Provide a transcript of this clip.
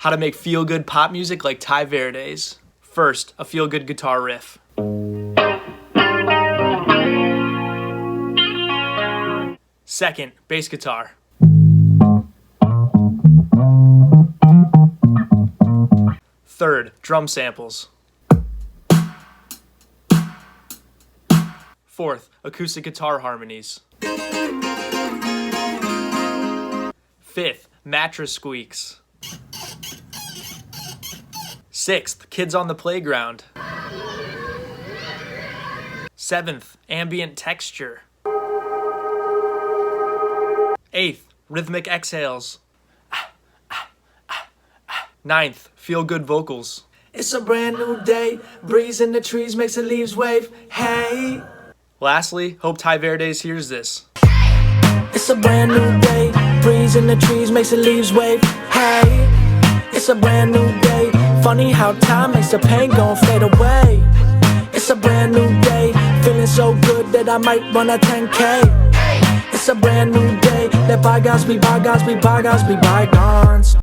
How to make feel-good pop music like Tai Verdes. First, a feel-good guitar riff. Second, bass guitar. Third, drum samples. Fourth, acoustic guitar harmonies. Fifth, mattress squeaks. Sixth, kids on the playground. Seventh, ambient texture. Eighth, rhythmic exhales. Ninth, feel-good vocals. It's a brand new day, breeze in the trees makes the leaves wave, hey. Lastly, hope Tai Verdes hears this. It's a brand new day, breeze in the trees makes the leaves wave, hey. It's a brand new day, funny how time makes the pain gon' fade away. It's a brand new day, feeling so good that I might run a 10K. It's a brand new day, let bygones be bygones, be bygones, be bygones.